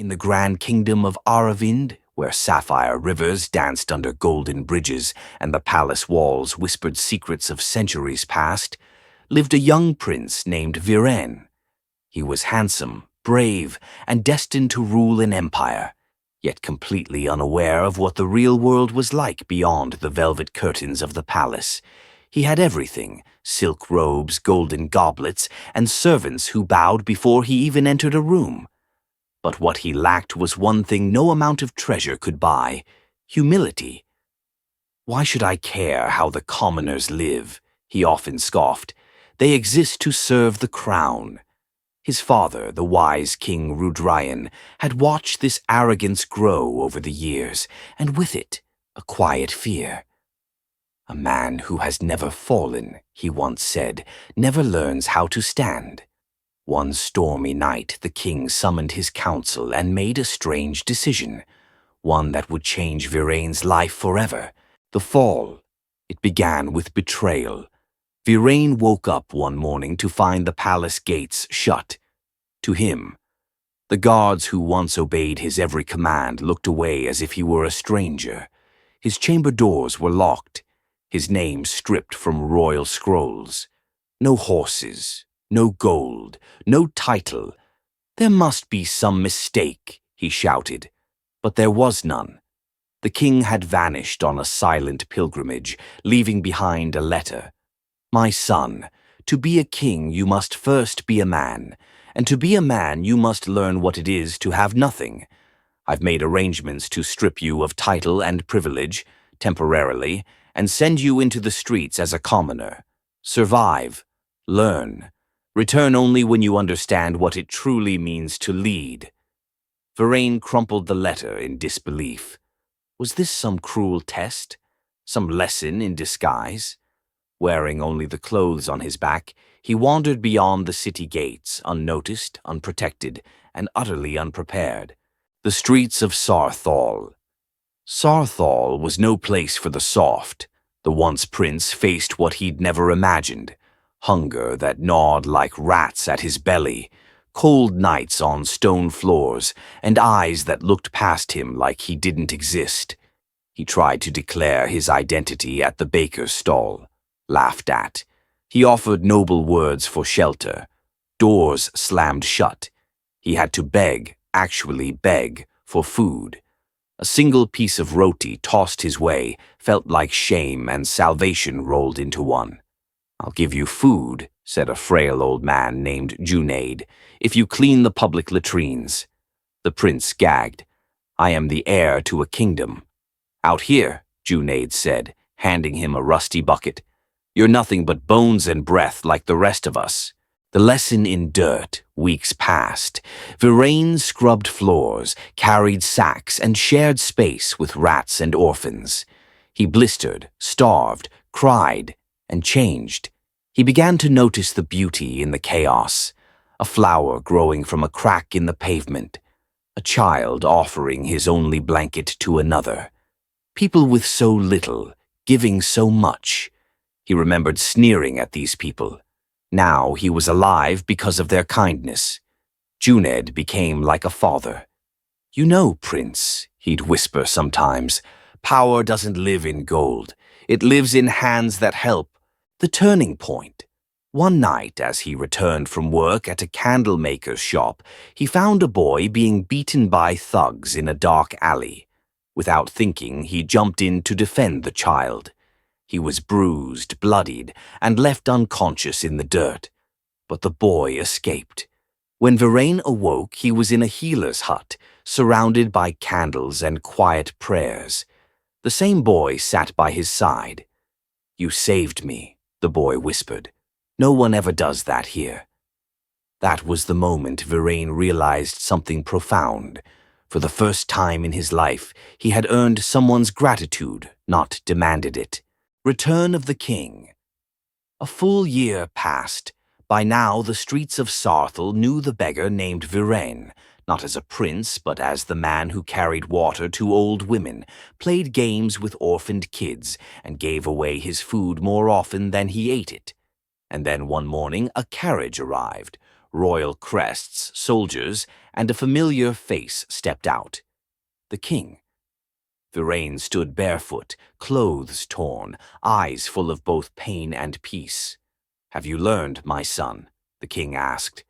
In the grand kingdom of Aravind, where sapphire rivers danced under golden bridges and the palace walls whispered secrets of centuries past, lived a young prince named Viren. He was handsome, brave, and destined to rule an empire, yet completely unaware of what the real world was like beyond the velvet curtains of the palace. He had everything: silk robes, golden goblets, and servants who bowed before he even entered a room. But what he lacked was one thing no amount of treasure could buy: humility. "Why should I care how the commoners live?" he often scoffed. "They exist to serve the crown." His father, the wise King Rudrayan, had watched this arrogance grow over the years, and with it, a quiet fear. "A man who has never fallen," he once said, "never learns how to stand." One stormy night, the king summoned his council and made a strange decision, one that would change Viren's life forever. The fall. It began with betrayal. Viren woke up one morning to find the palace gates shut. To him, the guards who once obeyed his every command looked away as if he were a stranger. His chamber doors were locked, his name stripped from royal scrolls. No horses, no gold, no title. "There must be some mistake," he shouted. But there was none. The king had vanished on a silent pilgrimage, leaving behind a letter. "My son, to be a king you must first be a man, and to be a man you must learn what it is to have nothing. I've made arrangements to strip you of title and privilege, temporarily, and send you into the streets as a commoner. Survive. Learn. Return only when you understand what it truly means to lead." Viren crumpled the letter in disbelief. Was this some cruel test? Some lesson in disguise? Wearing only the clothes on his back, he wandered beyond the city gates, unnoticed, unprotected, and utterly unprepared. The streets of Sarthal. Sarthal was no place for the soft. The once prince faced what he'd never imagined: hunger that gnawed like rats at his belly, cold nights on stone floors, and eyes that looked past him like he didn't exist. He tried to declare his identity at the baker's stall. Laughed at. He offered noble words for shelter. Doors slammed shut. He had to beg, actually beg, for food. A single piece of roti tossed his way felt like shame and salvation rolled into one. "I'll give you food," said a frail old man named Junaid, "if you clean the public latrines." The prince gagged. "I am the heir to a kingdom." "Out here," Junaid said, handing him a rusty bucket. "You're nothing but bones and breath like the rest of us." The lesson in dirt. Weeks passed. Viren scrubbed floors, carried sacks, and shared space with rats and orphans. He blistered, starved, cried, and changed. He began to notice the beauty in the chaos: a flower growing from a crack in the pavement, a child offering his only blanket to another. People with so little, giving so much. He remembered sneering at these people. Now he was alive because of their kindness. Junaid became like a father. "You know, Prince," he'd whisper sometimes, "power doesn't live in gold. It lives in hands that help." The turning point. One night, as he returned from work at a candlemaker's shop, he found a boy being beaten by thugs in a dark alley. Without thinking, he jumped in to defend the child. He was bruised, bloodied, and left unconscious in the dirt. But the boy escaped. When Viren awoke, he was in a healer's hut, surrounded by candles and quiet prayers. The same boy sat by his side. "You saved me," the boy whispered. "No one ever does that here." That was the moment Viren realized something profound. For the first time in his life, he had earned someone's gratitude, not demanded it. Return of the King. A full year passed. By now, the streets of Sarthal knew the beggar named Viren, not as a prince, but as the man who carried water to old women, played games with orphaned kids, and gave away his food more often than he ate it. And then one morning a carriage arrived, royal crests, soldiers, and a familiar face stepped out. The king. Virain stood barefoot, clothes torn, eyes full of both pain and peace. "Have you learned, my son?" the king asked.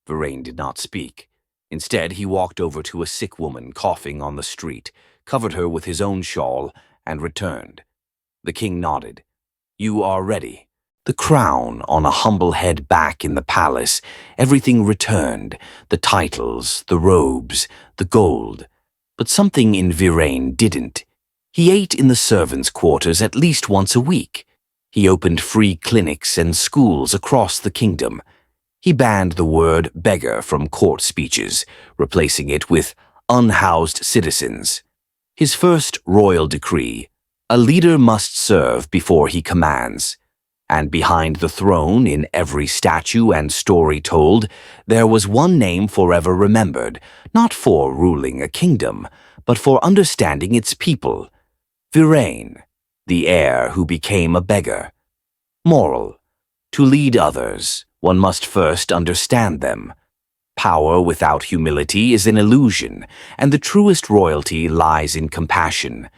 Virain did not speak. Instead, he walked over to a sick woman coughing on the street, covered her with his own shawl, and returned. The king nodded. "You are ready." The crown on a humble head back in the palace, everything returned, the titles, the robes, the gold. But something in Virain didn't. He ate in the servants' quarters at least once a week. He opened free clinics and schools across the kingdom. He banned the word beggar from court speeches, replacing it with unhoused citizens. His first royal decree: a leader must serve before he commands. And behind the throne, in every statue and story told, there was one name forever remembered, not for ruling a kingdom, but for understanding its people: Virain, the heir who became a beggar. Moral: to lead others, one must first understand them. Power without humility is an illusion, and the truest royalty lies in compassion.